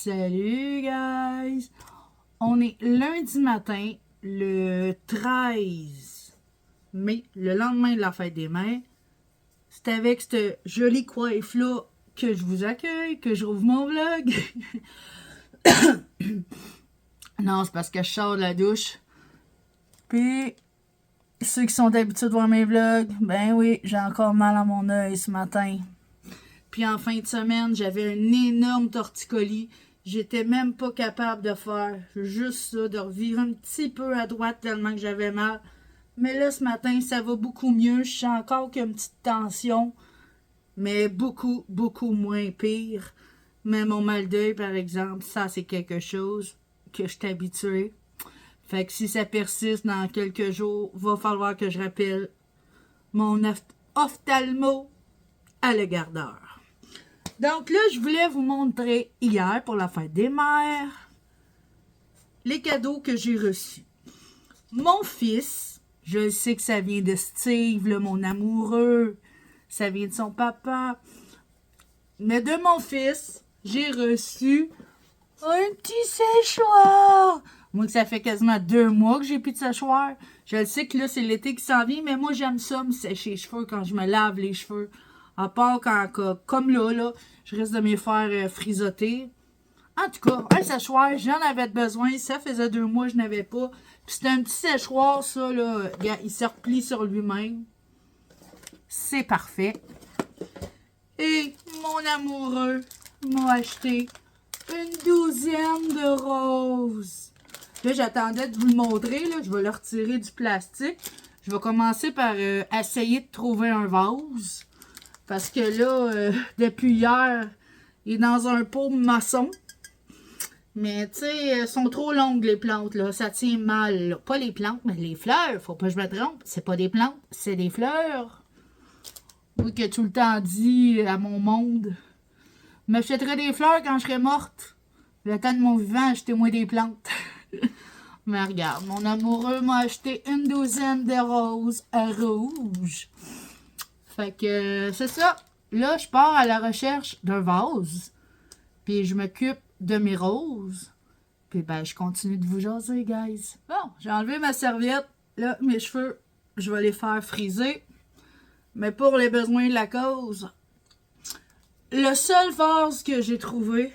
Salut guys! On est lundi matin, le 13 mai, le lendemain de la fête des mères. C'est avec cette jolie coiffe-là que je vous accueille, que je rouvre mon vlog. Non, c'est parce que je sors de la douche. Puis, ceux qui sont habitués de voir mes vlogs, ben oui, j'ai encore mal à mon œil ce matin. Puis en fin de semaine, j'avais un énorme torticolis. J'étais même pas capable de faire juste ça, de revivre un petit peu à droite tellement que j'avais mal. Mais là, ce matin, ça va beaucoup mieux. Je sens encore qu'il y a une petite tension, mais beaucoup, beaucoup moins pire. Mais mon mal d'œil, par exemple, ça, c'est quelque chose que je suis habituée. Fait que si ça persiste dans quelques jours, va falloir que je rappelle mon ophtalmo à le gardeur. Donc là, je voulais vous montrer hier, pour la fête des mères, les cadeaux que j'ai reçus. Mon fils, je sais que ça vient de Steve, là, mon amoureux, ça vient de son papa. Mais de mon fils, j'ai reçu un petit séchoir. Moi, que ça fait quasiment 2 mois que j'ai plus de séchoir. Je sais que là, c'est l'été qui s'en vient, mais moi, j'aime ça me sécher les cheveux quand je me lave les cheveux. À part quand, comme là, je risque de me faire frisoter. En tout cas, un séchoir, j'en avais besoin. Ça faisait 2 mois que je n'avais pas. Puis c'était un petit séchoir, ça, là. Il se replie sur lui-même. C'est parfait. Et mon amoureux m'a acheté une 12e de roses. Là, j'attendais de vous le montrer. Là. Je vais le retirer du plastique. Je vais commencer par essayer de trouver un vase. Parce que là, depuis hier, il est dans un pot maçon. Mais, tu sais, elles sont trop longues, les plantes, là. Ça tient mal, là. Pas les plantes, mais les fleurs. Faut pas que je me trompe. C'est pas des plantes, c'est des fleurs. Moi qui ai tout le temps dit à mon monde, je m'achèterais des fleurs quand je serais morte. Le temps de mon vivant, achetez-moi des plantes. Mais regarde, mon amoureux m'a acheté une 12e de roses rouges. Fait que c'est ça. Là, je pars à la recherche d'un vase. Puis je m'occupe de mes roses. Puis ben, je continue de vous jaser, guys. Bon, j'ai enlevé ma serviette. Là, mes cheveux, je vais les faire friser. Mais pour les besoins de la cause, le seul vase que j'ai trouvé,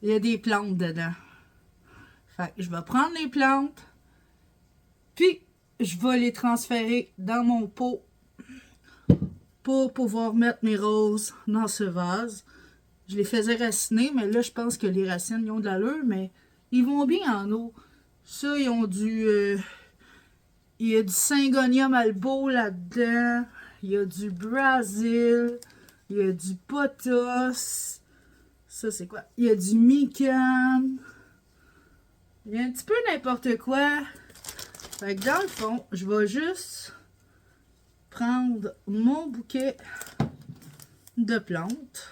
il y a des plantes dedans. Fait que je vais prendre les plantes. Puis, je vais les transférer dans mon pot pour pouvoir mettre mes roses dans ce vase. Je les faisais raciner, mais là, je pense que les racines, ils ont de l'allure, mais ils vont bien en eau. Ça, ils ont du... il y a du Syngonium albo là-dedans. Il y a du Brésil. Il y a du potos. Ça, c'est quoi? Il y a du mikan. Il y a un petit peu n'importe quoi. Fait que dans le fond, je vais juste prendre mon bouquet de plantes.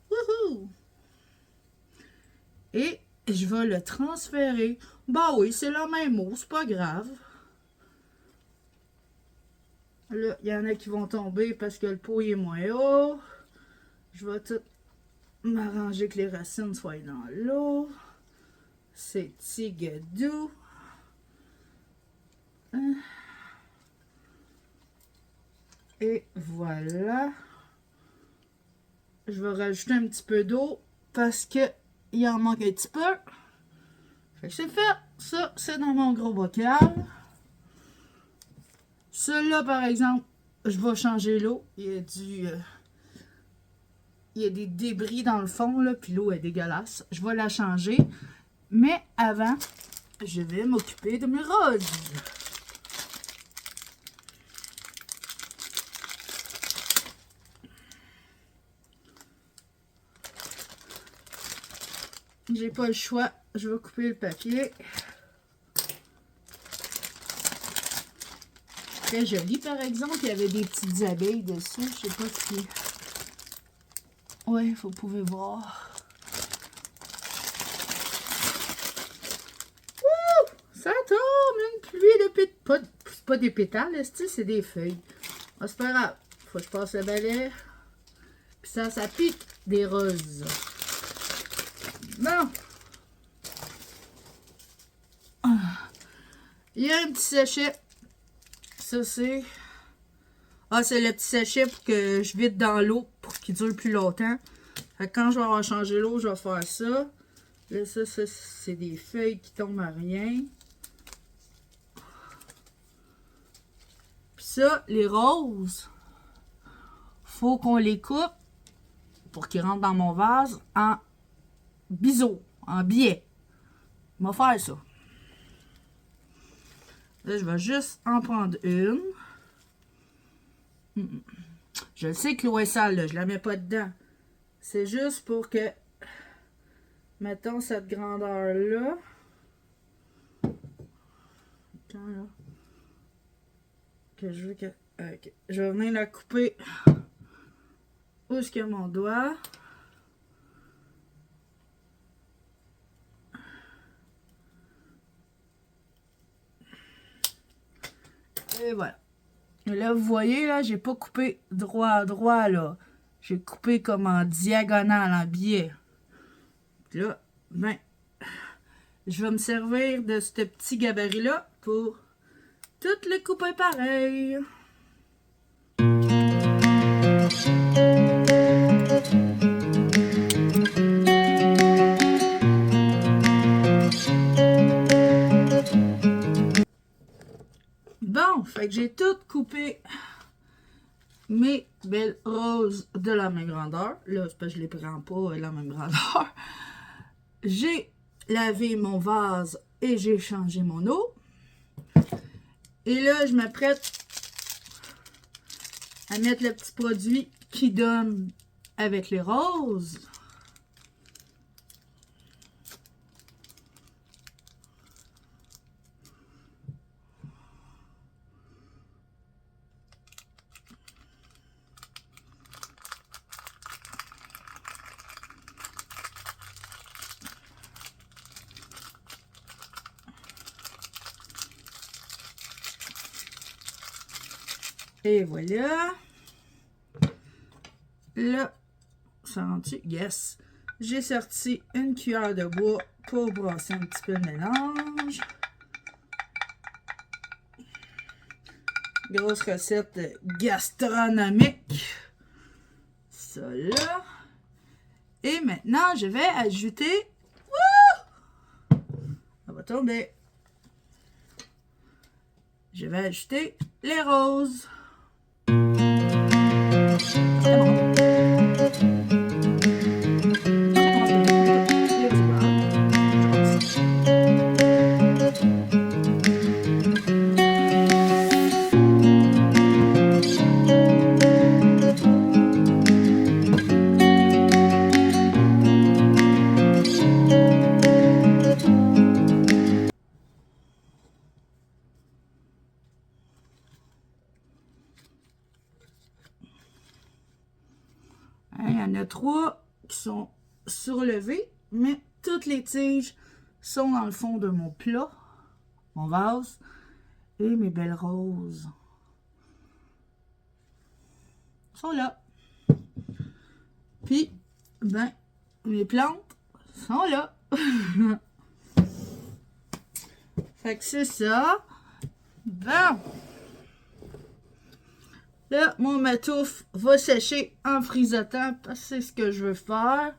Wouhou! Et je vais le transférer. Bah oui, c'est la même eau, c'est pas grave. Là, il y en a qui vont tomber parce que le pot est moins haut. Je vais tout m'arranger que les racines soient dans l'eau. C'est tigadou. Et voilà. Je vais rajouter un petit peu d'eau parce que il en manque un petit peu. Fait que c'est fait. Ça, c'est dans mon gros bocal. Celui-là, par exemple, je vais changer l'eau. Il y a il y a des débris dans le fond, là, puis l'eau est dégueulasse. Je vais la changer. Mais avant, je vais m'occuper de mes roses. J'ai pas le choix. Je vais couper le papier. Très joli, par exemple. Il y avait des petites abeilles dessus. Je sais pas si... Ouais, vous pouvez voir. Wouh! Ça tombe! Une pluie de pétales. Pas des pétales, c'est des feuilles. Ah, c'est pas grave. Faut que je passe le balai. Puis ça pique des roses. Bon. Il y a un petit sachet. Ça, c'est... Ah, c'est le petit sachet pour que je vide dans l'eau pour qu'il dure plus longtemps. Fait que quand je vais avoir changé l'eau, je vais faire ça. Là, ça c'est des feuilles qui tombent à rien. Puis ça, les roses, faut qu'on les coupe pour qu'ils rentrent dans mon vase en biseau, en billet. On va faire ça. Là, je vais juste en prendre une. Je sais que l'eau est sale, là. Je la mets pas dedans. C'est juste pour que, mettons cette grandeur-là. Là. Que je veux que... Okay. Je vais venir la couper où est-ce qu'il y a mon doigt. Et voilà. Et là, vous voyez, là, j'ai pas coupé droit à droit, là. J'ai coupé comme en diagonale, en biais. Puis là, ben, je vais me servir de ce petit gabarit-là pour toutes les couper pareil. Bon, fait que j'ai tout coupé mes belles roses de la même grandeur. Là, c'est parce que je les prends pas la même grandeur. J'ai lavé mon vase et j'ai changé mon eau. Et là, je m'apprête à mettre le petit produit qui donne avec les roses. Et voilà. Là, ça rentre. Yes. J'ai sorti une cuillère de bois pour brasser un petit peu le mélange. Grosse recette gastronomique. Ça là. Et maintenant, je vais ajouter... Wouh! Ça va tomber. Je vais ajouter les roses. Il y en a 3 qui sont surlevées, mais toutes les tiges sont dans le fond de mon plat, mon vase, et mes belles roses sont là. Puis, ben, mes plantes sont là. Fait que c'est ça. Bon. Là, mon matouffe va sécher en frisotant parce que c'est ce que je veux faire.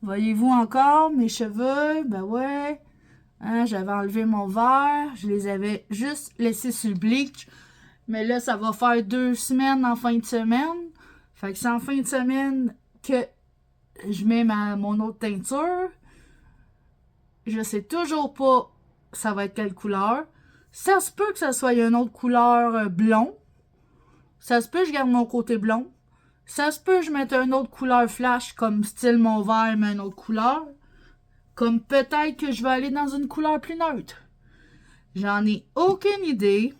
Voyez-vous encore mes cheveux? Ben ouais. Hein, j'avais enlevé mon verre. Je les avais juste laissés sur le bleach. Mais là, ça va faire 2 semaines en fin de semaine. Fait que c'est en fin de semaine que je mets mon autre teinture. Je sais toujours pas ça va être quelle couleur. Ça se peut que ça soit une autre couleur blond. Ça se peut que je garde mon côté blond. Ça se peut que je mette une autre couleur flash, comme style mon vert, mais une autre couleur. Comme peut-être que je vais aller dans une couleur plus neutre. J'en ai aucune idée.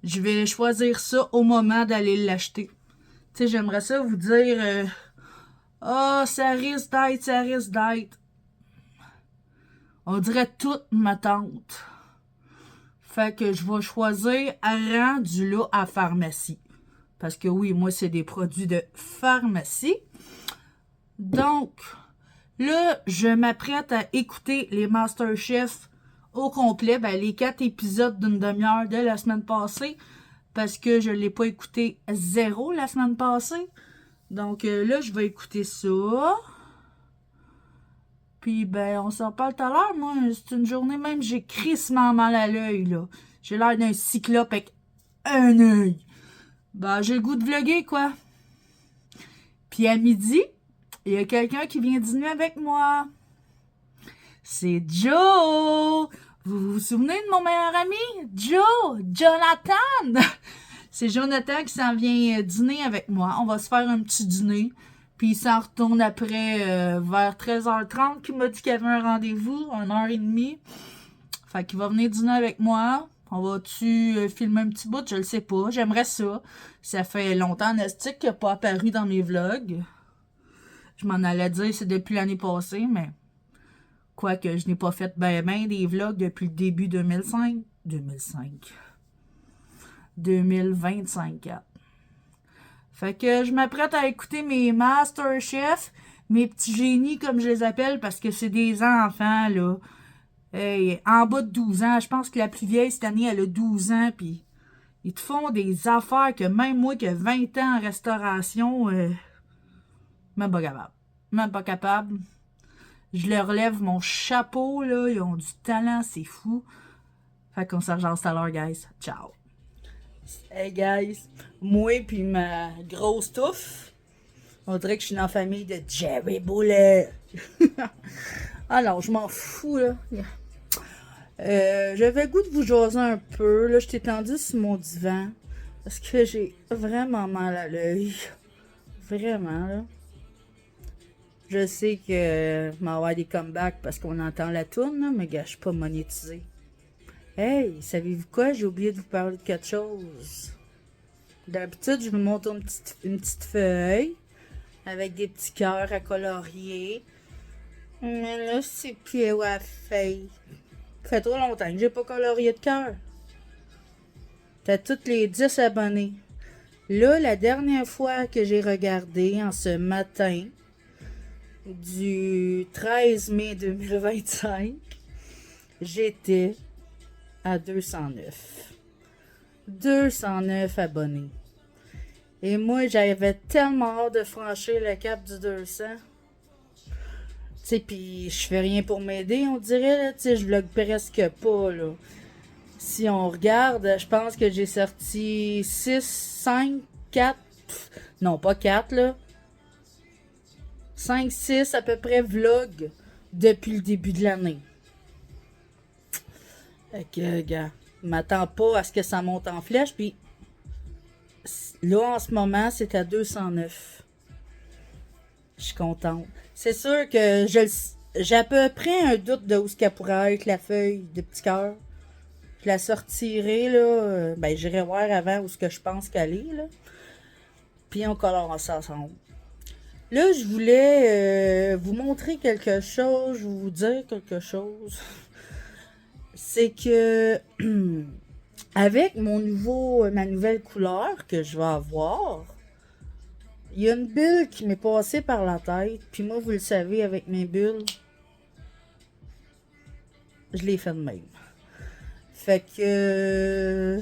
Je vais choisir ça au moment d'aller l'acheter. Tu sais, j'aimerais ça vous dire... Ah, ça risque d'être, ça risque d'être. On dirait toute ma tante. Fait que je vais choisir rendu là à pharmacie. Parce que oui, moi, c'est des produits de pharmacie. Donc, Là, je m'apprête à écouter les MasterChef au complet, ben, les 4 épisodes d'une demi-heure de la semaine passée, parce que je ne l'ai pas écouté zéro la semaine passée. Donc là, je vais écouter ça. Puis ben, on s'en parle tout à l'heure, moi. C'est une journée même, j'ai crissement mal à l'œil, là. J'ai l'air d'un cyclope avec un œil. Ben, j'ai le goût de vlogger, quoi. Puis à midi, il y a quelqu'un qui vient dîner avec moi. C'est Joe! Vous vous souvenez de mon meilleur ami? Joe! Jonathan! C'est Jonathan qui s'en vient dîner avec moi. On va se faire un petit dîner. Puis il s'en retourne après vers 13h30 qui m'a dit qu'il y avait un rendez-vous, 1h30. Fait qu'il va venir dîner avec moi. On va-tu filmer un petit bout? Je le sais pas. J'aimerais ça. Ça fait longtemps, Nestique, qu'il n'a pas apparu dans mes vlogs. Je m'en allais dire c'est depuis l'année passée, mais quoique je n'ai pas fait ben des vlogs depuis le début 2005. 2025. Fait que je m'apprête à écouter mes MasterChef, mes petits génies comme je les appelle, parce que c'est des enfants, là. Hey, en bas de 12 ans, je pense que la plus vieille cette année, elle a 12 ans, puis ils te font des affaires que même moi qui ai 20 ans en restauration, même pas capable. Même pas capable. Je leur lève mon chapeau, là. Ils ont du talent, c'est fou. Fait qu'on se rejoint tout à l'heure, guys. Ciao. Hey, guys. Moi puis ma grosse touffe, on dirait que je suis dans la famille de Jerry Boulet. Alors, je m'en fous, là. J'avais le goût de vous jaser un peu. Là, je t'ai tendu sur mon divan. Parce que j'ai vraiment mal à l'œil. Vraiment, là. Je sais que m'en avoir des comebacks parce qu'on entend la tourne, là, mais gars, je suis pas monétisé. Hey, savez-vous quoi? J'ai oublié de vous parler de quelque chose. D'habitude, je vous montre une petite feuille avec des petits cœurs à colorier. Mais là, c'est plus où la feuille. Ça fait trop longtemps que j'ai pas colorié de cœur. T'as toutes les 10 abonnés. Là, la dernière fois que j'ai regardé, en ce matin du 13 mai 2025, j'étais à 209. 209 abonnés. Et moi, j'avais tellement hâte de franchir le cap du 200. Tu sais, pis je fais rien pour m'aider, on dirait, là. Tu sais, je vlog presque pas, là. Si on regarde, je pense que j'ai sorti 6, 5, 4... Non, pas 4, là. 5, 6 à peu près vlogs depuis le début de l'année. Fait que, gars, m'attends pas à ce que ça monte en flèche, puis là, en ce moment, c'est à 209. Je suis contente. C'est sûr que j'ai à peu près un doute de où ce qu'elle pourrait être, la feuille de petit cœur. Je la sortirai, là. Ben, j'irai voir avant où ce que je pense qu'elle est, là. Puis on colore ça ensemble. Là, je voulais vous montrer quelque chose, vous dire quelque chose. C'est que avec ma nouvelle couleur que je vais avoir, il y a une bulle qui m'est passée par la tête. Puis moi, vous le savez, avec mes bulles, je l'ai fait de même. Fait que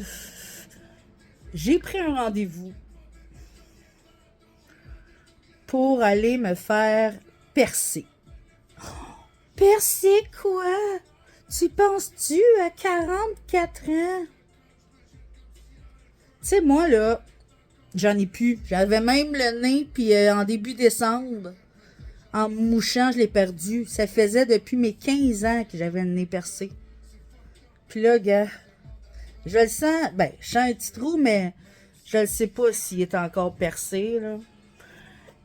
j'ai pris un rendez-vous pour aller me faire percer. Percer quoi? Tu penses-tu à 44 ans? Tu sais, moi, là, j'en ai plus. J'avais même le nez, puis en début décembre, en me mouchant, je l'ai perdu. Ça faisait depuis mes 15 ans que j'avais le nez percé. Puis là, gars, je le sens, ben, je sens un petit trou, mais je ne sais pas s'il est encore percé, là.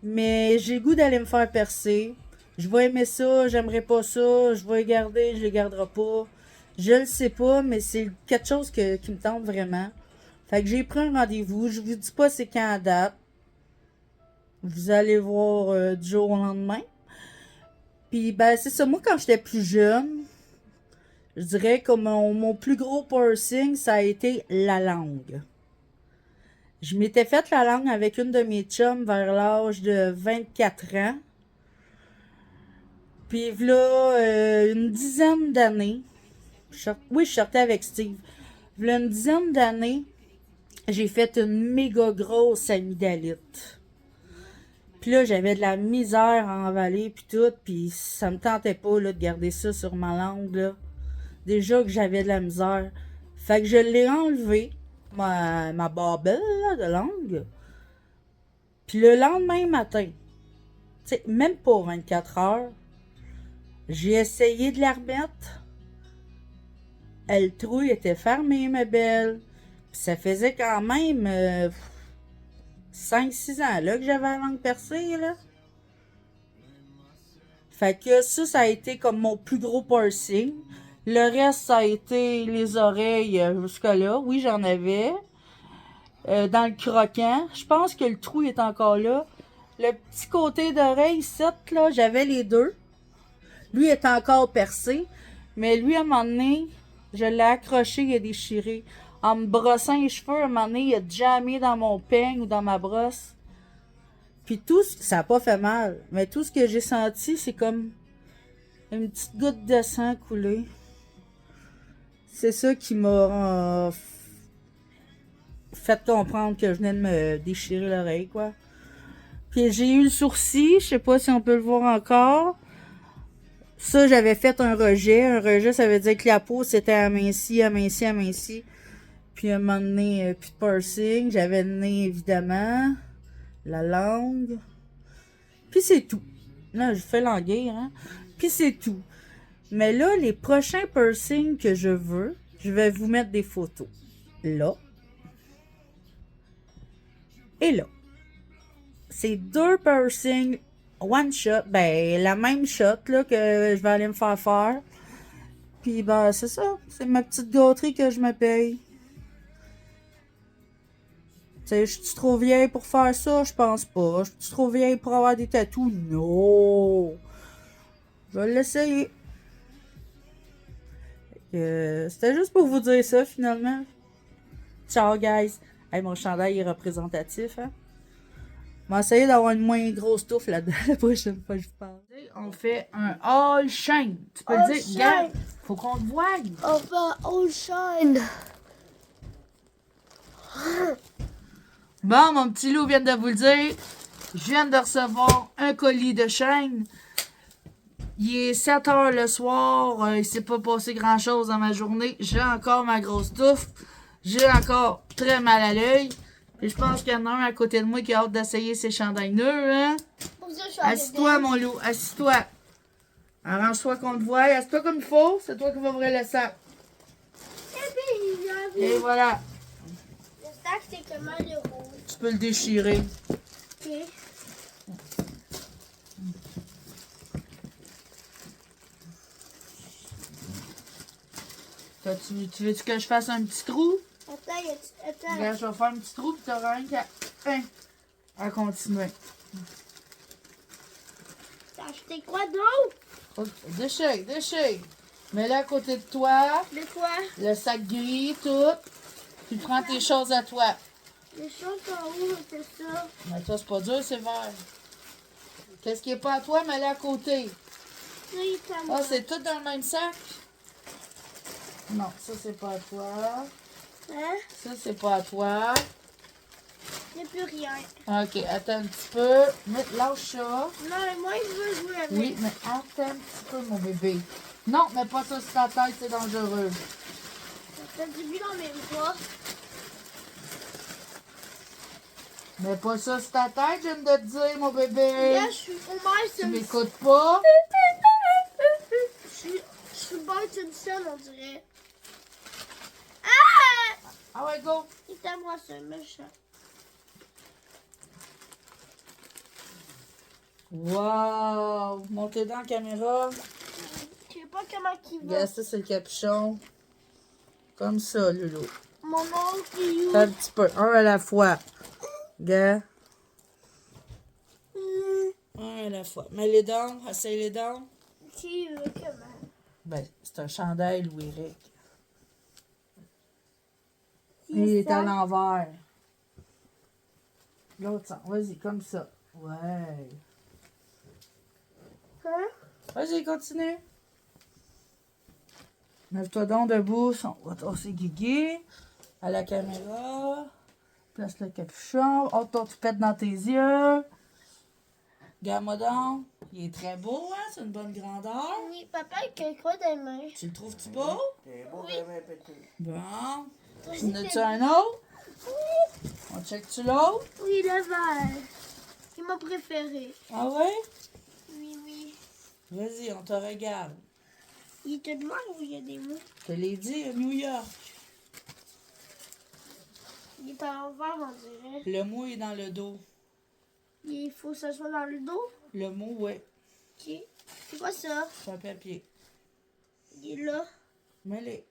Mais j'ai le goût d'aller me faire percer. Je vais aimer ça, j'aimerais pas ça, je vais les garder, je les garderai pas. Je le sais pas, mais c'est quelque chose qui me tente vraiment. Fait que j'ai pris un rendez-vous. Je vous dis pas c'est quand à date. Vous allez voir du jour au lendemain. Puis ben c'est ça, moi quand j'étais plus jeune, je dirais que mon plus gros piercing, ça a été la langue. Je m'étais fait la langue avec une de mes chums vers l'âge de 24 ans. Puis là, une dizaine d'années, oui, je sortais avec Steve. Là, une dizaine d'années, j'ai fait une méga grosse amygdalite. Puis là, j'avais de la misère à avaler, puis tout, puis ça me tentait pas là, de garder ça sur ma langue, là. Déjà que j'avais de la misère. Fait que je l'ai enlevé, ma barbelle là, de langue. Puis le lendemain matin, tu sais, même pas 24 heures, j'ai essayé de la remettre. Le trou était fermé, ma belle. Puis ça faisait quand même 5-6 ans là, que j'avais la langue percée, là. Fait que ça a été comme mon plus gros piercing. Le reste, ça a été les oreilles jusque-là. Oui, j'en avais. Dans le croquant. Je pense que le trou est encore là. Le petit côté d'oreille, cette, là, j'avais les deux. Lui est encore percé. Mais lui, à un moment donné, je l'ai accroché, il a déchiré. En me brossant les cheveux, à un moment donné, il a jamais dans mon peigne ou dans ma brosse. Puis tout, ça n'a pas fait mal. Mais tout ce que j'ai senti, c'est comme une petite goutte de sang coulée. C'est ça qui m'a fait comprendre que je venais de me déchirer l'oreille, quoi. Puis j'ai eu le sourcil, je sais pas si on peut le voir encore. Ça, j'avais fait un rejet. Un rejet, ça veut dire que la peau s'était amincie, amincie, amincie. Puis à un moment donné, plus de piercing. J'avais le nez, évidemment. La langue. Puis c'est tout. Là, je fais languir, hein. Puis c'est tout. Mais là, les prochains piercings que je veux, je vais vous mettre des photos. Là. Et là. C'est 2 piercings one shot. Ben, la même shot là, que je vais aller me faire faire. Puis ben, c'est ça. C'est ma petite gâterie que je me paye. Tu sais, je suis trop vieille pour faire ça? Je pense pas. Je suis trop vieille pour avoir des tatous? Non. Je vais l'essayer. C'était juste pour vous dire ça, finalement. Ciao, guys. Hey, mon chandail est représentatif, hein? On va essayer d'avoir une moins grosse touffe là-dedans la prochaine fois que je vous parle. On fait un all shine. Tu peux le dire, gars, faut qu'on te voie. On fait un all shine. Bon, mon petit loup vient de vous le dire. Je viens de recevoir un colis de chaîne. Il est 7 heures le soir. Il s'est pas passé grand-chose dans ma journée. J'ai encore ma grosse touffe. J'ai encore très mal à l'œil. Et je pense qu'il y en a un à côté de moi qui a hâte d'essayer ses chandails nœuds, hein? Assis-toi, mon loup. Assis-toi. Arrange-toi qu'on te voie. Assis-toi comme il faut. C'est toi qui vas ouvrir le sac. Et voilà. Le sac, c'est comment le rouge? Tu peux le déchirer. Ok. Tu veux-tu que je fasse un petit trou? Attends. Regarde, je vais faire un petit trou puis t'auras rien qu'à à continuer. T'as acheté quoi d'autre? Déchire. Mets-le à côté de toi. De quoi? Le sac gris, tout. Puis prends tes choses à toi. Les choses sont où? C'est ça? Mais toi, c'est pas dur, c'est vert. Qu'est-ce qui est pas à toi, mets-le à côté. Ça, il est à moi. Ah, c'est tout dans le même sac? Non, ça, c'est pas à toi. Hein? Ça, c'est pas à toi. Il n'y a plus rien. OK, attends un petit peu. Lâche ça. Non, mais moi, je veux jouer avec. Oui, mais attends un petit peu, mon bébé. Non, mais pas ça sur ta tête, c'est dangereux. Ça fait du bien dans mes bras. Mets pas ça sur ta tête, je viens de te dire, mon bébé. Là, je suis au Mike Tu Simpson. m'écoutes pas? Je suis Bart Simpson, on dirait. Ah! Ah ouais, go. Il est à moi, c'est un méchant. Wow! Montez dans la caméra. Je sais pas comment il va. Regarde, ça, c'est le capuchon. Comme ça, Loulou. Mon oncle, il est où? Fais un petit peu, un à la fois. Regarde. Un à la fois. Mets les dents, essaye les dents. Qui veut comment? Ben, c'est un chandail, Louis-Éric. C'est Il est ça? à l'envers. L'autre sens. Vas-y, comme ça. Ouais. Hein? Vas-y, continue. Lève-toi donc debout. On va tasser Guigui. À la caméra. Place le capuchon. Oh, toi, tu pètes dans tes yeux. Regarde-moi donc. Il est très beau, hein? C'est une bonne grandeur. Oui, papa, il a quoi dans les mains? Tu le trouves-tu beau? T'es beau, Oui. ben pété. Bon. Toi Tu aussi, en as-tu t'es- un autre? Oui. On check-tu l'autre? Oui, le vert. C'est mon préféré. Ah ouais? Oui, oui. Vas-y, on te regarde. Il est tout noir ou il y a des mots? Je te l'ai dit, à New York. Il est en vert, on dirait. Le mot est dans le dos. Il faut que ça soit dans le dos. Le mot, ouais. Ok. C'est quoi ça? C'est un papier. Il est là. Mets-les.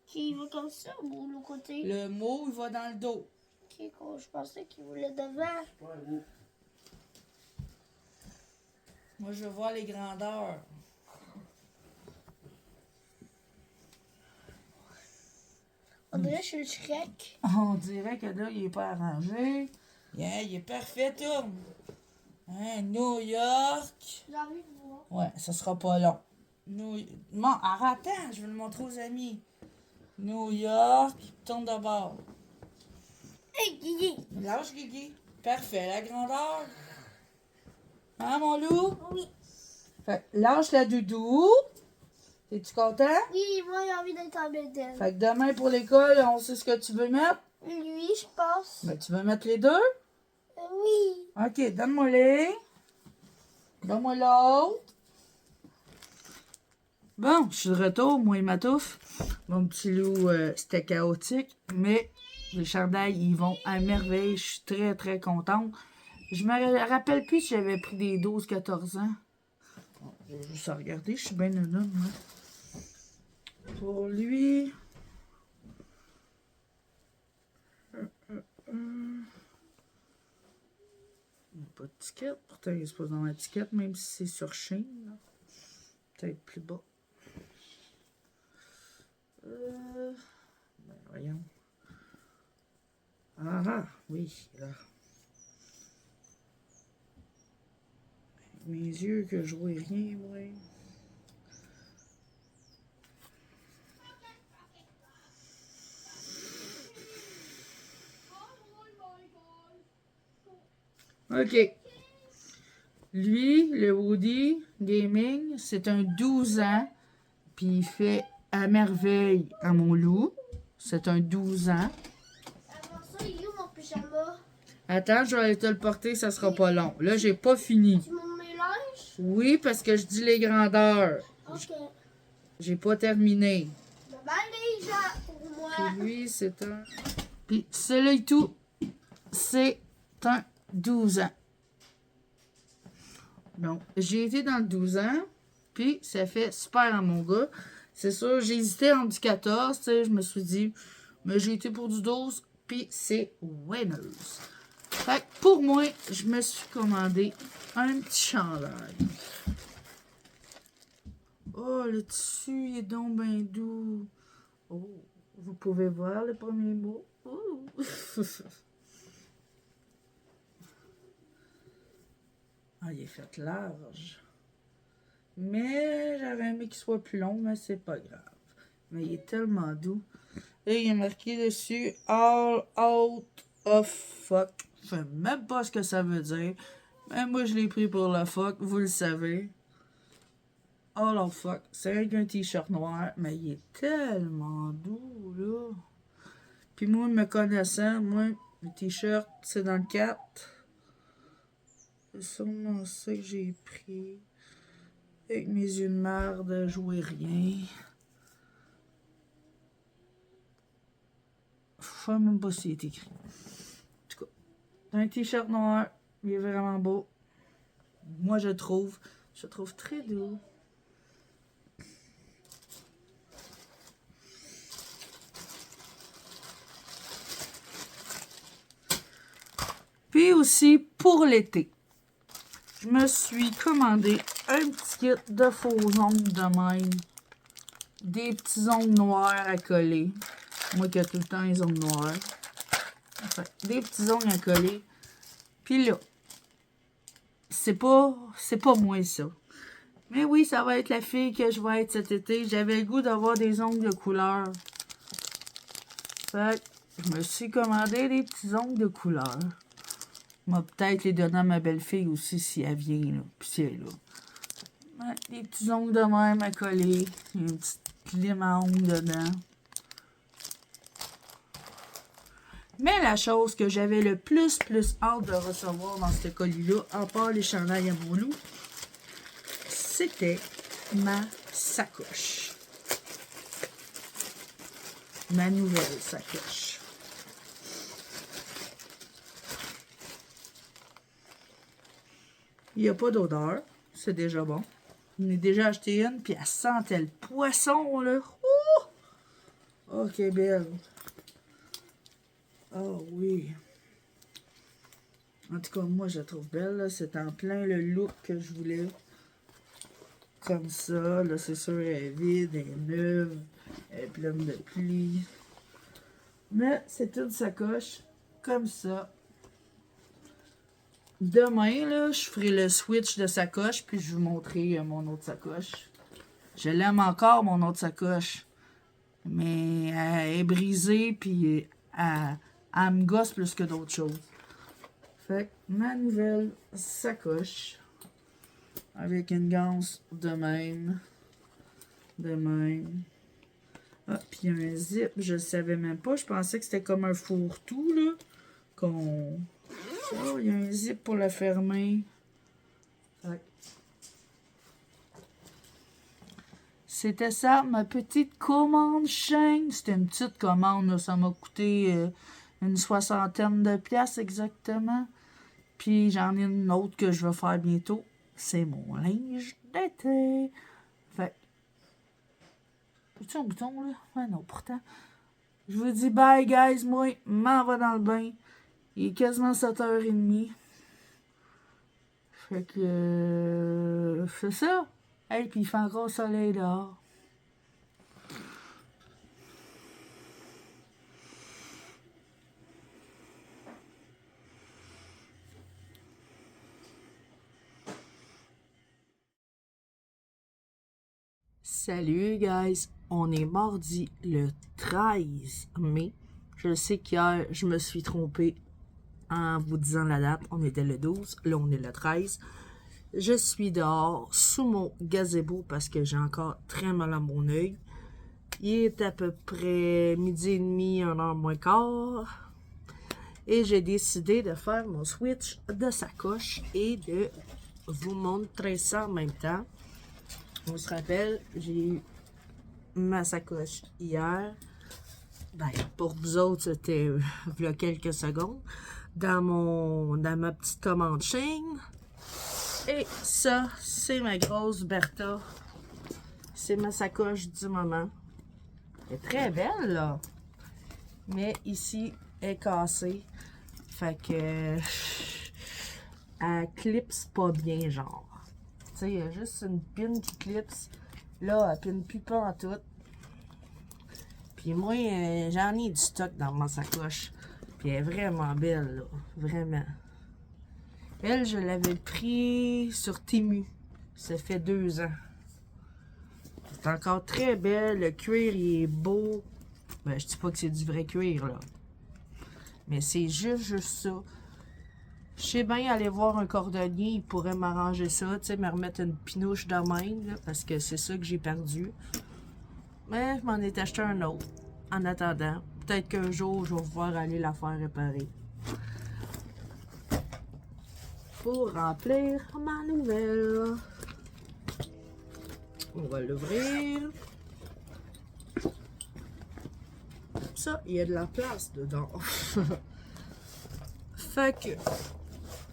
Ok, il va comme ça ou l'autre côté? Le mot, il va dans le dos. Ok, quoi, je pensais qu'il voulait devant. Ouais, beau. Moi, je veux voir les grandeurs. On dirait que je suis le Shrek. On dirait que là, il est pas arrangé. Yeah, il est parfait, tourne. Hein, New York. J'ai envie de voir. Ouais, ça sera pas long. Bon, arrête, attends, je vais le montrer aux amis. New York, tourne de bord. Hey, Guigui! Lâche, Guigui. Parfait, la grandeur. Hein, mon loup? Oui. Fait que lâche la doudou. Es-tu content? Oui, moi, j'ai envie d'être en bédaine. Fait que demain pour l'école, on sait ce que tu veux mettre. Lui, je pense. Ben, tu veux mettre les deux? Oui. Ok, donne-moi-les. Donne-moi l'autre. Bon, je suis de retour, moi et ma touffe. Mon petit loup, c'était chaotique, mais les chandails, ils vont à merveille. Je suis très, très contente. Je me rappelle plus si j'avais pris des 12-14 ans. Je vais juste regarder, je suis bien honnête, moi. Pour lui... Il n'y a pas d'étiquette. Pourtant, il est pas dans l'étiquette, même si c'est sur Chine. là. Peut-être plus bas. Ben, voyons. Ah, oui, là. Mes yeux que je vois rien, moi. OK. Lui, le Woody Gaming, c'est un 12 ans. Puis il fait à merveille à mon loup. C'est un 12 ans. Avant ça, il est où mon pyjama? Attends, je vais aller te le porter, ça sera pas long. Là, j'ai pas fini. Tu me mélanges? Oui, parce que je dis les grandeurs. Ok. J'ai pas terminé. Bye bye les gens pour moi. Puis lui, c'est un... Puis celui-là et tout, c'est un 12 ans. Donc, j'ai été dans le 12 ans, puis ça fait super à mon gars. C'est sûr, j'ai hésité entre du 14, tu sais, je me suis dit, mais j'ai été pour du 12, puis c'est winners. Fait que pour moi, je me suis commandé un petit chandail. Oh, le tissu, il est donc bien doux. Oh, vous pouvez voir le premier mot. Oh. Ah, il est fait large. Mais j'avais aimé qu'il soit plus long, mais c'est pas grave. Mais il est tellement doux. Et il est marqué dessus All out of fuck. Je sais même pas ce que ça veut dire. Mais moi, je l'ai pris pour le fuck, vous le savez. All out fuck. C'est avec un t-shirt noir, mais il est tellement doux, là. Puis moi, me connaissant, moi, le t-shirt, c'est dans le 4. C'est sûrement ça que j'ai pris. Avec mes yeux de merde, jouer rien. Je sais même pas s'il est écrit. En tout cas, un t-shirt noir, il est vraiment beau. Moi, je le trouve très doux. Puis aussi, pour l'été, je me suis commandé un petit kit de faux ongles de même. Des petits ongles noirs à coller. Moi qui ai tout le temps les ongles noirs. Enfin, des petits ongles à coller. Puis là, c'est pas moi ça. Mais oui, ça va être la fille que je vais être cet été. J'avais le goût d'avoir des ongles de couleur. Fait que je me suis commandé des petits ongles de couleur. Je vais peut-être les donner à ma belle-fille aussi si elle vient, là. Puis si elle est là. Ouais, des petits ongles de même à coller. Une petite lime à ongles dedans. Mais la chose que j'avais le plus hâte de recevoir dans ce colis-là, à part les chandails à mon loup, c'était ma sacoche. Ma nouvelle sacoche. Il n'y a pas d'odeur. C'est déjà bon. J'en ai déjà acheté une, puis elle sentait le poisson, là. Ouh! Oh, qu'elle est belle. Oh oui. En tout cas, moi, je la trouve belle, là. C'est en plein le look que je voulais. Comme ça, là, c'est sûr, elle est vide, elle est neuve, elle est pleine de plis. Mais c'est une sacoche comme ça. Demain, là, je ferai le switch de sacoche, puis je vais vous montrer mon autre sacoche. Je l'aime encore, mon autre sacoche. Mais elle est brisée, puis elle me gosse plus que d'autres choses. Fait que ma nouvelle sacoche, avec une ganse de même. De même. Ah, puis il y a un zip, je le savais même pas. Je pensais que c'était comme un fourre-tout, là. Oh, il y a un zip pour la fermer. Fait. C'était ça, ma petite commande chaîne. C'était une petite commande, là. Ça m'a coûté une 60aine de piastres exactement. Puis j'en ai une autre que je vais faire bientôt. C'est mon linge d'été. Fait. As-tu un bouton, là? Ouais, non, pourtant. Je vous dis bye, guys. Moi, m'en va dans le bain. Il est quasiment 7h30. Fait que... c'est ça. Hey, puis il fait encore soleil dehors. Salut, guys. On est mardi le 13 mai. Je sais qu'hier, je me suis trompée en vous disant la date. On était le 12. Là, on est le 13. Je suis dehors sous mon gazebo parce que j'ai encore très mal à mon œil. Il est à peu près 12h30, 1h moins quart. Et j'ai décidé de faire mon switch de sacoche et de vous montrer ça en même temps. On se rappelle, j'ai eu ma sacoche hier. Ben, pour vous autres, c'était il y a quelques secondes. Dans ma petite commande chaîne. Et ça, c'est ma grosse Bertha. C'est ma sacoche du moment. Elle est très belle, là. Mais ici, elle est cassée. Fait que... elle clipse pas bien, genre. Tu sais, il y a juste une pine qui clipse. Là, elle pine plus pas en tout. Puis moi, j'en ai du stock dans ma sacoche. Puis elle est vraiment belle, là. Vraiment. Elle, je l'avais pris sur Temu. Ça fait 2 ans. C'est encore très belle. Le cuir, il est beau. Ben, je dis pas que c'est du vrai cuir, là. Mais c'est juste ça. Je sais bien aller voir un cordonnier, il pourrait m'arranger ça, tu sais, me remettre une pinouche de même, là, parce que c'est ça que j'ai perdu. Mais je m'en ai acheté un autre. En attendant, peut-être qu'un jour, je vais pouvoir aller la faire réparer. Pour remplir ma nouvelle. On va l'ouvrir. Ça, il y a de la place dedans. Fait que,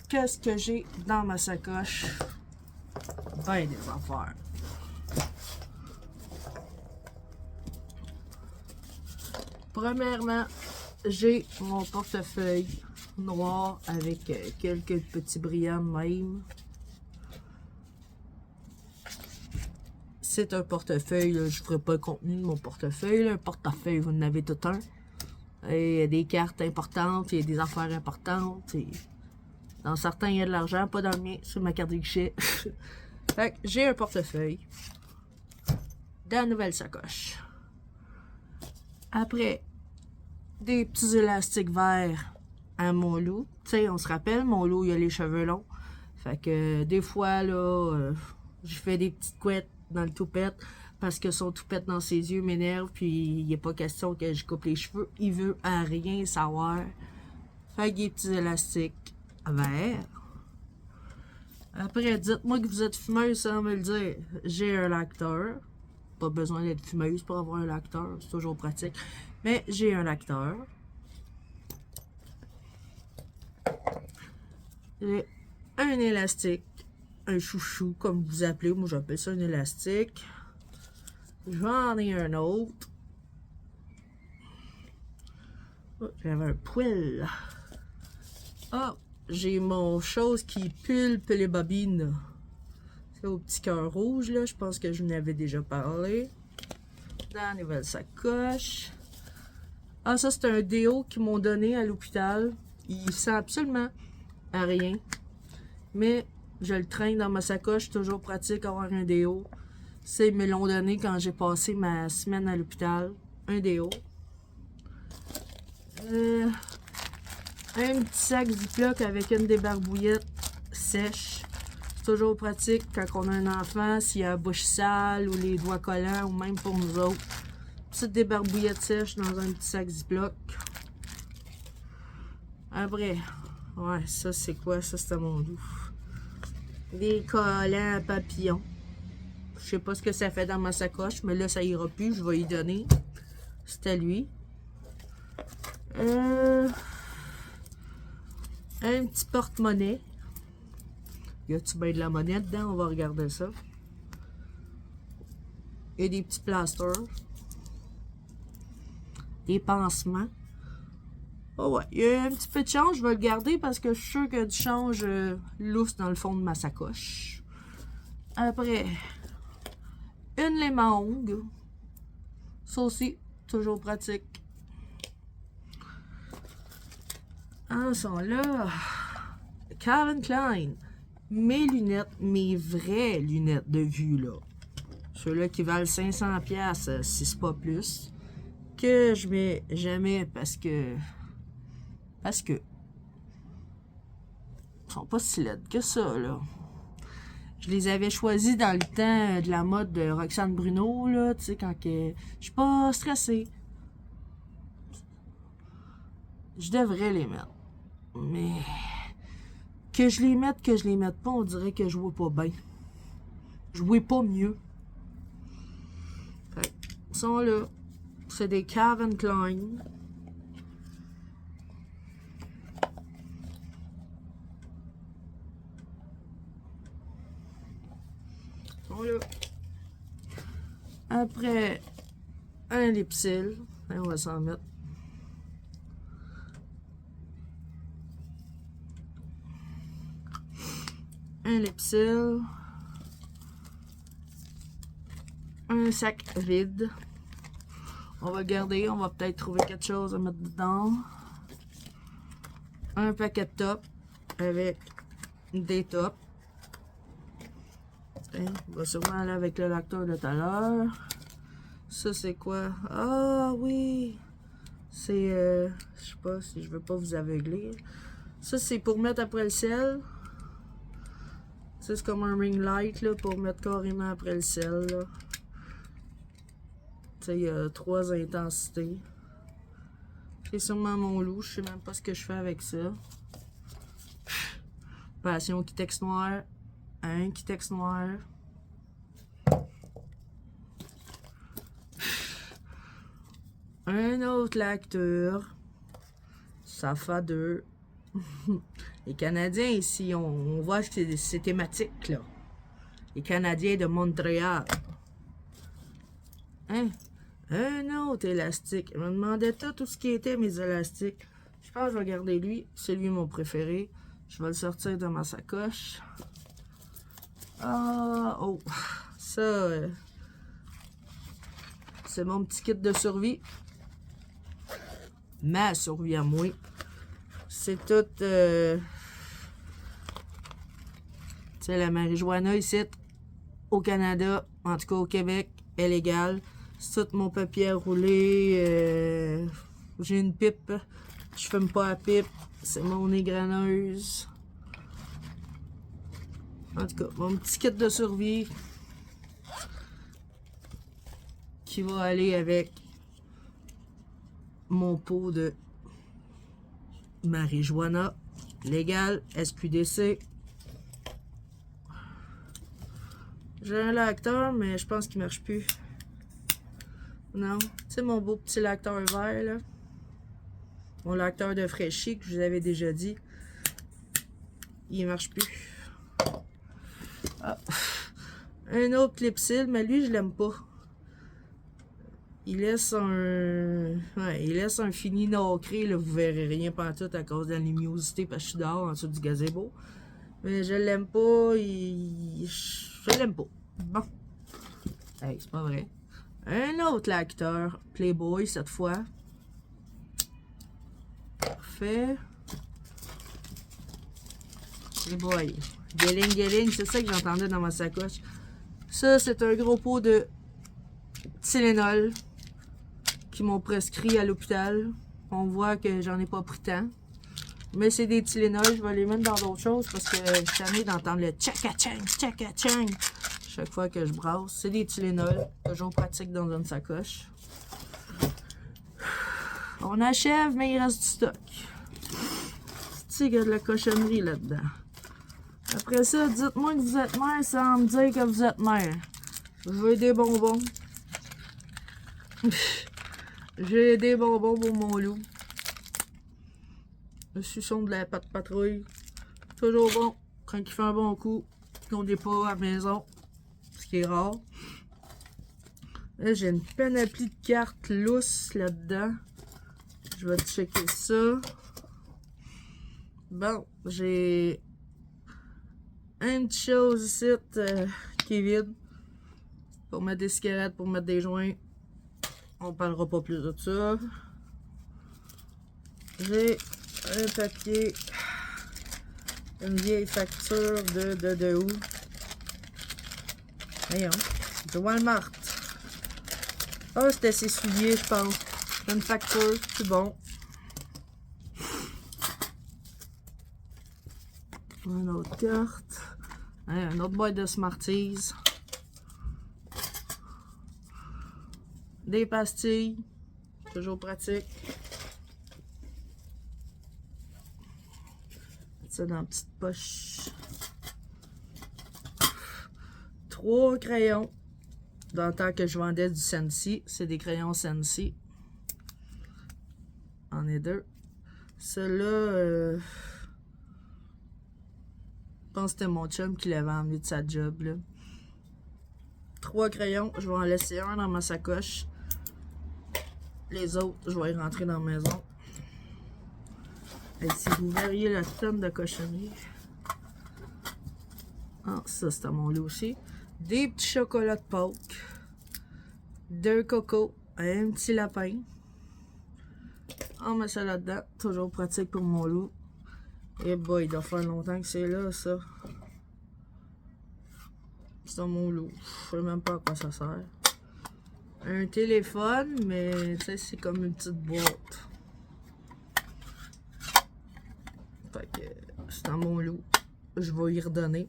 qu'est-ce que j'ai dans ma sacoche? Ben des affaires. Premièrement, j'ai mon portefeuille noir avec quelques petits brillants même. C'est un portefeuille, là, je ne ferai pas le contenu de mon portefeuille. Là. Un portefeuille, vous en avez tout un. Et il y a des cartes importantes, il y a des affaires importantes. Et dans certains, il y a de l'argent, pas dans le mien, sur ma carte de guichet. Fait que j'ai un portefeuille dans la nouvelle sacoche. Après, des petits élastiques verts à mon loup. Tu sais, on se rappelle, mon loup, il a les cheveux longs. Fait que des fois, là, je fais des petites couettes dans le toupette parce que son toupette dans ses yeux m'énerve, puis il n'est pas question que je coupe les cheveux. Il veut à rien savoir. Fait que des petits élastiques verts. Après, dites-moi que vous êtes fumeuse sans me le dire. J'ai un lacteur. Pas besoin d'être fumeuse pour avoir un lacteur, c'est toujours pratique. Mais j'ai un lacteur. J'ai un élastique, un chouchou, comme vous appelez. Moi, j'appelle ça un élastique. J'en ai un autre. Oh, j'avais un poil. Ah, j'ai mon chose qui pulpe les bobines. C'est au petit cœur rouge, là. Je pense que je vous en avais déjà parlé. Dans la nouvelle sacoche. Ah, ça, c'est un déo qu'ils m'ont donné à l'hôpital. Il sent absolument à rien. Mais je le traîne dans ma sacoche. Toujours pratique d'avoir un déo. Ça, ils me l'ont donné quand j'ai passé ma semaine à l'hôpital. Un déo. Un petit sac Ziploc avec une débarbouillette sèche. C'est toujours pratique quand on a un enfant, s'il a la bouche sale ou les doigts collants, ou même pour nous autres. Petite débarbouillette sèche dans un petit sac Ziploc. Après, ouais, ça c'est quoi? Ça c'est à mon loup. Des collants à papillons. Je sais pas ce que ça fait dans ma sacoche, mais là ça ira plus, je vais y donner. C'est à lui. Un petit porte-monnaie. Y a-tu bien de la monnaie dedans? On va regarder ça. Il y a des petits plasters. Des pansements. Oh ouais, il y a un petit peu de change. Je vais le garder parce que je suis sûr qu'il y a du change lousse dans le fond de ma sacoche. Après, une lime à ongles. Ça aussi, toujours pratique. En sont là. Calvin Klein. Mes lunettes, mes vraies lunettes de vue, là. Ceux-là qui valent 500$, si c'est pas plus. Que je mets jamais parce que. Ils sont pas si laides que ça, là. Je les avais choisis dans le temps de la mode de Roxane Bruno, là. Tu sais, quand que. Je suis pas stressée. Je devrais les mettre. Mais. Que je les mette pas, on dirait que je vois pas bien. Je vois pas mieux. Fait, ils sont là. C'est des Calvin Klein. Ils sont là. Après, un lipsil. On va s'en mettre. Un lipsil. Un sac vide. On va garder, on va peut-être trouver quelque chose à mettre dedans. Un paquet de tops avec des tops. On va sûrement aller avec le lacteur de tout à l'heure. Ça c'est quoi? Ah oui! C'est, je sais pas si je veux pas vous aveugler. Ça c'est pour mettre après le sel. Ça c'est comme un ring light là, pour mettre carrément après le sel. Là. Tu sais, il y a 3 intensités. C'est sûrement mon loup, je sais même pas ce que je fais avec ça. Passion Kitex noir. Un Kitex noir. Un autre lacteur. Ça fait 2. Les Canadiens ici, on voit que c'est thématique là. Les Canadiens de Montréal. Hein? Un autre élastique. Il me demandait tout ce qui était mes élastiques. Je pense que je vais garder lui. C'est lui mon préféré. Je vais le sortir de ma sacoche. Ah, oh. Ça, c'est mon petit kit de survie. Ma survie à moi. C'est tout... tu sais, la marijuana ici. au Canada, en tout cas au Québec, est légal. C'est tout mon papier à rouler. J'ai une pipe. Je fume pas à pipe. C'est mon égraneuse. En tout cas, mon petit kit de survie qui va aller avec mon pot de marijuana légal, SQDC. J'ai un lacteur, mais je pense qu'il marche plus. Non, tu sais mon beau petit lacteur vert là. Mon lacteur de fraîchis que je vous avais déjà dit. Il marche plus. Ah. Un autre Clipsil, mais lui je l'aime pas. Il laisse un fini nacré, là, vous verrez rien pantoute à cause de la luminosité parce que je suis dehors en dessous du gazebo. Mais je l'aime pas, je l'aime pas. Bon. Hey, c'est pas vrai. Un autre lacteur, Playboy cette fois. Parfait. Playboy. Gelling, c'est ça que j'entendais dans ma sacoche. Ça, c'est un gros pot de Tylenol qui m'ont prescrit à l'hôpital. On voit que j'en ai pas pris tant. Mais c'est des Tylenol, je vais les mettre dans d'autres choses parce que je suis tanné d'entendre le tchaka-chang chaque fois que je brasse. C'est des Tylenol, toujours pratique dans une sacoche. On achève, mais il reste du stock. Il y a de la cochonnerie là-dedans. Après ça, dites-moi que vous êtes mère sans me dire que vous êtes mère. Je veux des bonbons. J'ai des bonbons pour mon loup. Le suçon de la pâte patrouille. Toujours bon. Quand il fait un bon coup, qu'on n'est pas à la maison. Ce qui est rare. Là, j'ai une panoplie de cartes lousses là-dedans. Je vais checker ça. Bon, j'ai une petite chose ici qui est vide. Pour mettre des cigarettes, pour mettre des joints. On parlera pas plus de ça. J'ai un papier. Une vieille facture de où? Voyons. De Walmart. Ah, c'était ses souliers, je pense. Une facture, c'est bon. Une autre carte. Une autre boîte de Smarties. Des pastilles. Toujours pratique. Mettre ça dans la petite poche. 3 crayons. Dans le temps que je vendais du Scentsy. C'est des crayons Scentsy. En est 2. Ceux-là, je pense que c'était mon chum qui l'avait emmené de sa job, là. 3 crayons. Je vais en laisser un dans ma sacoche. Les autres, je vais y rentrer dans la maison. Et si vous verriez la tonne de cochonneries. Ah, ça, c'est à mon lit aussi. Des petits chocolats de Pâques. 2 cocos. Un petit lapin. On met ça là-dedans. Toujours pratique pour mon loup. Et boy, il doit faire longtemps que c'est là, ça. C'est mon loup. Je sais même pas à quoi ça sert. Un téléphone, mais tu sais, c'est comme une petite boîte. Fait que c'est dans mon loup. Je vais y redonner.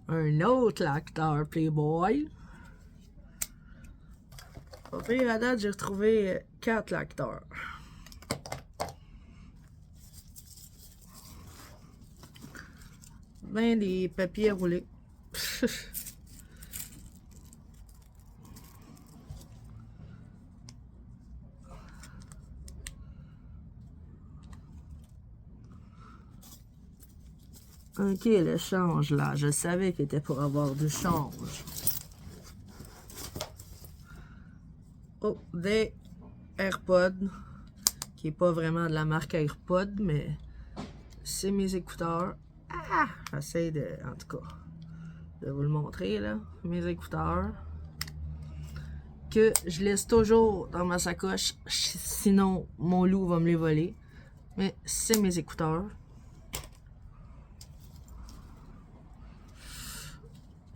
Un autre lacteur Playboy. Au pire, à date, j'ai retrouvé 4 lacteurs. Ben des papiers à rouler. Ok, le change là. Je savais qu'il était pour avoir du change. Oh, des AirPods. Qui est pas vraiment de la marque AirPods, mais c'est mes écouteurs. Ah! J'essaie de, en tout cas, de vous le montrer là. Mes écouteurs. Que je laisse toujours dans ma sacoche. Sinon, mon loup va me les voler. Mais c'est mes écouteurs.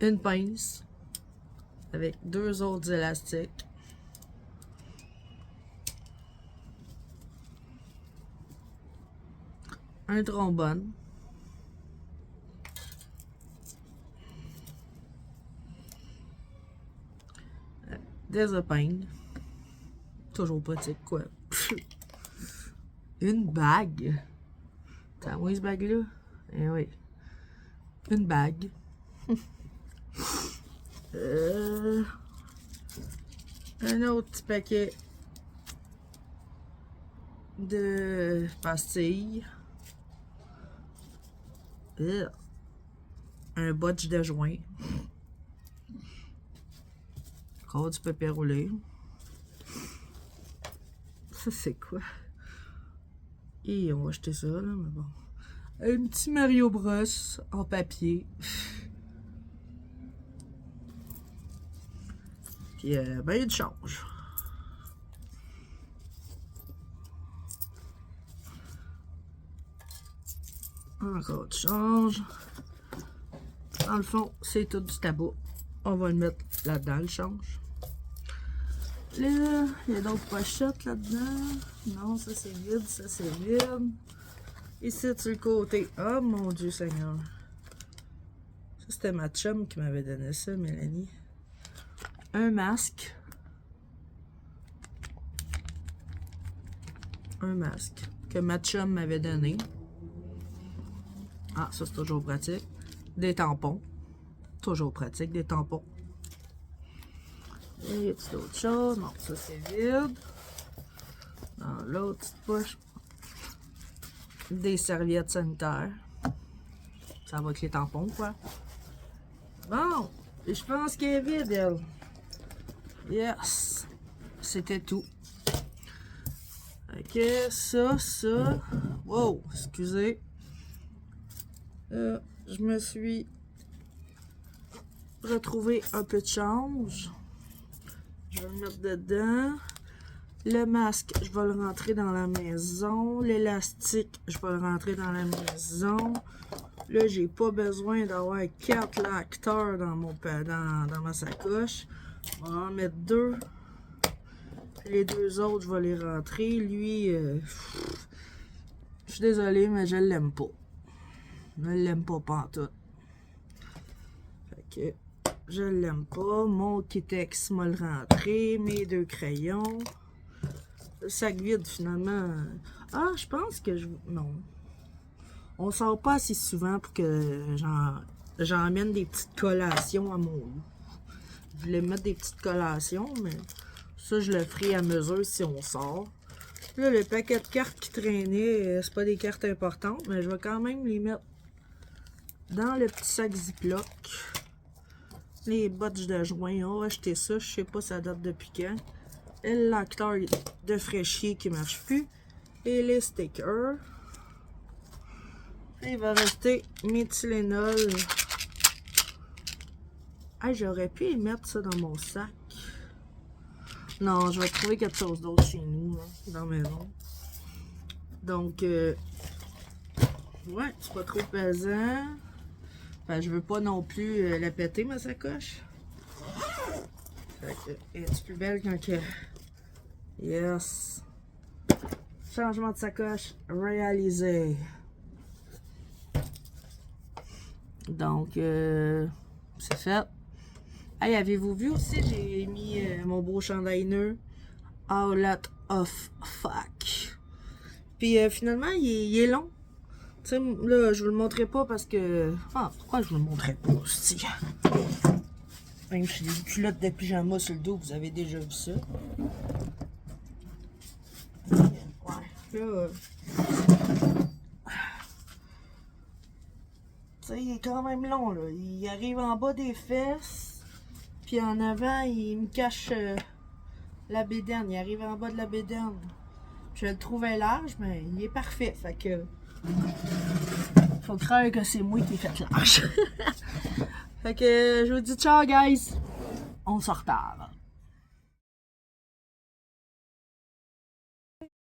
une pince avec 2 autres élastiques. Un trombone. Des épingles. Toujours pratique, quoi. Une bague. T'as où, cette bague-là? Eh oui. Une bague. Un autre petit paquet de pastilles. Un botch de joint. Encore du papier roulé. Ça, c'est quoi? Et on va jeter ça, là, mais bon. Un petit Mario Bros en papier. Puis, ben, il y a du change. Encore du change. Dans le fond, c'est tout du tabac. On va le mettre là-dedans, le change. Là, il y a d'autres pochettes là-dedans. Non, ça c'est vide, ça c'est vide. Ici, sur le côté. Oh mon Dieu Seigneur. Ça, c'était ma chum qui m'avait donné ça, Mélanie. Un masque. Un masque que ma chum m'avait donné. Ah, ça c'est toujours pratique. Des tampons. Toujours pratique, des tampons. Et y a-t-il d'autres choses? Non, ça c'est vide. Dans l'autre petite poche. Des serviettes sanitaires. Ça va avec les tampons, quoi. Bon, je pense qu'elle est vide, elle. Yes. C'était tout. Ok, ça. Wow, excusez. Je me suis retrouvé un peu de change. Je vais le mettre dedans. Le masque, je vais le rentrer dans la maison. L'élastique, je vais le rentrer dans la maison. Là, j'ai pas besoin d'avoir 4 lacteurs dans ma sacoche. On va en mettre 2. Les 2 autres, je vais les rentrer. Lui, je suis désolée, mais je l'aime pas. Je l'aime pas pantoute. Fait que je l'aime pas. Mon Kitex m'a le rentré. Mes 2 crayons. Le sac vide finalement. Ah, je pense que je. Non. On sort pas assez souvent pour que j'emmène des petites collations à mon. Je voulais mettre des petites collations, mais ça, je le ferai à mesure si on sort. Là, le paquet de cartes qui traînait, c'est pas des cartes importantes, mais je vais quand même les mettre dans le petit sac Ziploc. Les botches de joint, on va acheter ça. Je sais pas, ça date depuis quand. Et le lacteur de fraîchier qui marche plus. Et les stickers. Et il va rester mes Tylenol. Ah, j'aurais pu y mettre ça dans mon sac. Non, je vais trouver quelque chose d'autre chez nous, là, dans la maison. Donc, ouais, c'est pas trop pesant. Enfin, je veux pas non plus la péter, ma sacoche. Fait que, elle est plus belle quand que... Yes. Changement de sacoche réalisé. Donc, c'est fait. Hey, avez-vous vu aussi, j'ai mis mon beau chandail nœud. Outlet of fuck. Puis finalement, il est long. Tu sais, là, je vous le montrerai pas parce que... Ah, pourquoi je vous le montrerai pas aussi? Même si j'ai des culottes de pyjama sur le dos, vous avez déjà vu ça. Ouais, là... Tu sais, il est quand même long, là. Il arrive en bas des fesses. Puis en avant, il me cache la bédaine. Il arrive en bas de la bédaine. Je le trouvais large, mais il est parfait. Fait que... Faut croire que c'est moi qui ai fait large. Fait que je vous dis ciao, guys. On se reparle.